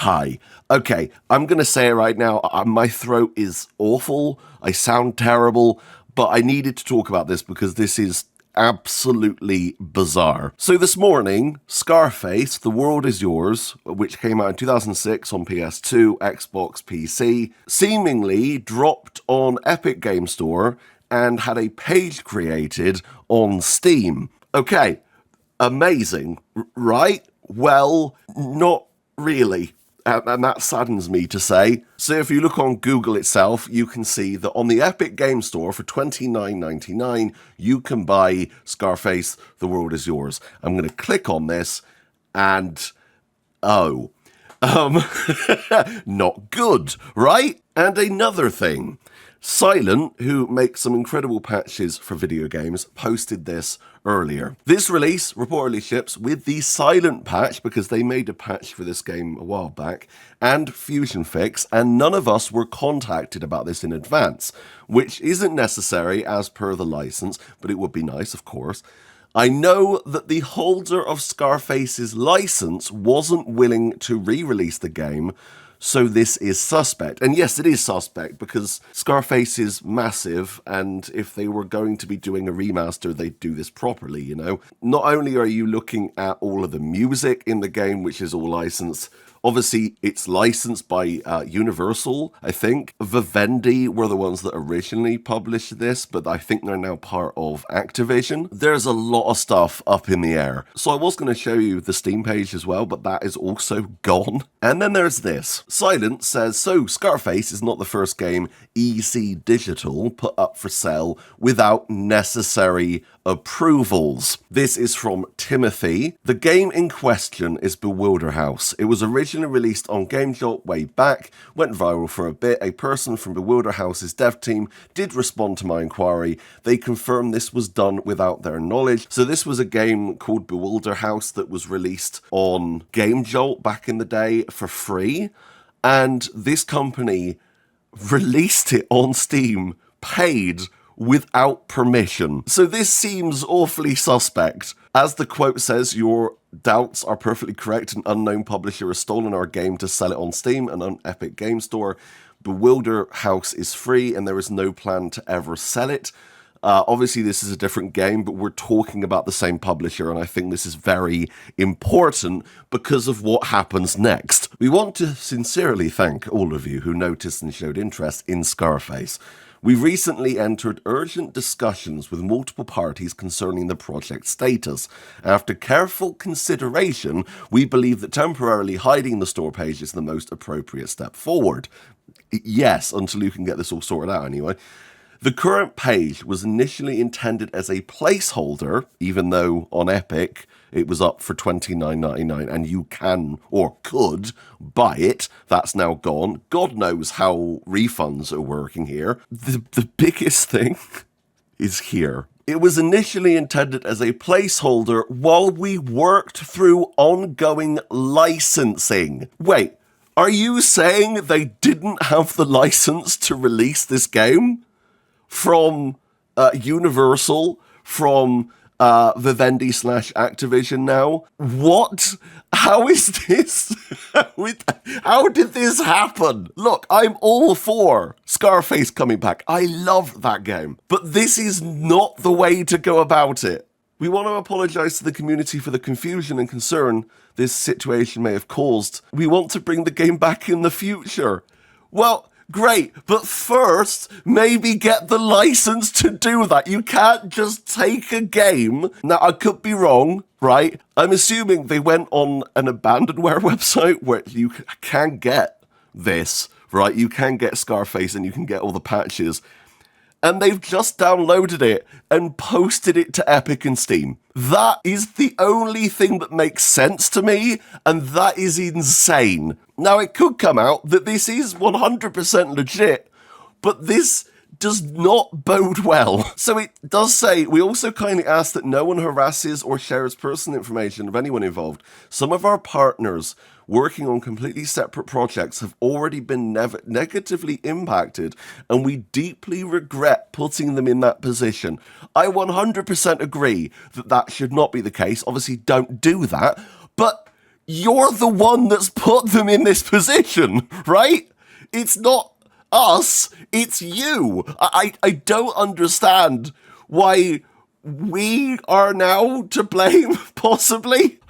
Hi. Okay, I'm going to say it right now. My throat is awful. I sound terrible, but I needed to talk about this because this is absolutely bizarre. So this morning, Scarface, The World Is Yours, which came out in 2006 on PS2, Xbox, PC, seemingly dropped on Epic Game Store and had a page created on Steam. Okay, amazing, right? Well, not really. And that saddens me to say. So if you look on Google itself, you can see that on the Epic Game Store for $29.99, you can buy Scarface, The World Is Yours. I'm going to click on this and, oh, not good, right? And another thing, Silent, who makes some incredible patches for video games, posted this earlier. This release reportedly ships with the Silent patch, because they made a patch for this game a while back, and Fusion Fix, and none of us were contacted about this in advance, which isn't necessary as per the license, but it would be nice, of course. I know that the holder of Scarface's license wasn't willing to re-release the game, so this is suspect. And yes, it is suspect because Scarface is massive, and if they were going to be doing a remaster, they'd do this properly, you know? Not only are you looking at all of the music in the game, which is all licensed, obviously it's licensed by Universal, I think. Vivendi were the ones that originally published this, but I think they're now part of Activision. There's a lot of stuff up in the air. So I was going to show you the Steam page as well, but that is also gone. And then there's this. Silent says, so Scarface is not the first game EC Digital put up for sale without necessary approvals. This is from Timothy. The game in question is Bewilder House. It was originally released on GameJolt way back, went viral for a bit. A person from Bewilder House's dev team did respond to my inquiry. They confirmed this was done without their knowledge. So this was a game called Bewilder House that was released on GameJolt back in the day for free. And this company released it on Steam, paid without permission. So this seems awfully suspect. As the quote says, your doubts are perfectly correct. An unknown publisher has stolen our game to sell it on Steam and on Epic Game Store. Bewilder House is free and there is no plan to ever sell it. Obviously, this is a different game, but we're talking about the same publisher, and I think this is very important because of what happens next. We want to sincerely thank all of you who noticed and showed interest in Scarface. We recently entered urgent discussions with multiple parties concerning the project status. After careful consideration, we believe that temporarily hiding the store page is the most appropriate step forward. Yes, until you can get this all sorted out anyway. The current page was initially intended as a placeholder, even though on Epic it was up for $29.99 and you can or could buy it. That's now gone. God knows how refunds are working here. The biggest thing is here. It was initially intended as a placeholder while we worked through ongoing licensing. Wait, are you saying they didn't have the license to release this game? From Universal, from Vivendi / Activision now? What? How is this? How did this happen? Look, I'm all for Scarface coming back. I love that game. But this is not the way to go about it. We want to apologize to the community for the confusion and concern this situation may have caused. We want to bring the game back in the future. Well, great, but first, maybe get the license to do that. You can't just take a game. Now, I could be wrong, right? I'm assuming they went on an abandonware website where you can get this, right? You can get Scarface and you can get all the patches. And they've just downloaded it and posted it to Epic and Steam. That is the only thing that makes sense to me, and that is insane. Now, it could come out that this is 100% legit, but this does not bode well. So it does say, we also kindly ask that no one harasses or shares personal information of anyone involved. Some of our partners working on completely separate projects have already been negatively impacted, and we deeply regret putting them in that position. I 100% agree that that should not be the case. Obviously, don't do that, but you're the one that's put them in this position, right? It's not us, it's you. I don't understand why we are now to blame, possibly.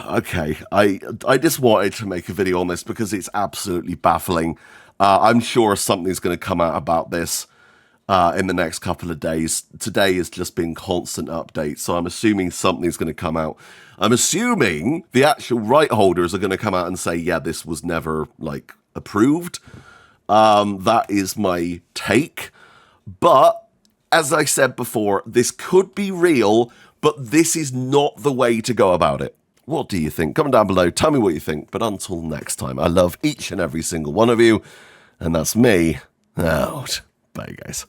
Okay, I just wanted to make a video on this because it's absolutely baffling. I'm sure something's going to come out about this in the next couple of days. Today has just been constant updates, so I'm assuming something's going to come out. I'm assuming the actual right holders are going to come out and say, yeah, this was never, like, approved. That is my take. But, as I said before, this could be real, but this is not the way to go about it. What do you think? Comment down below, tell me what you think. But until next time, I love each and every single one of you. And that's me out. Bye, guys.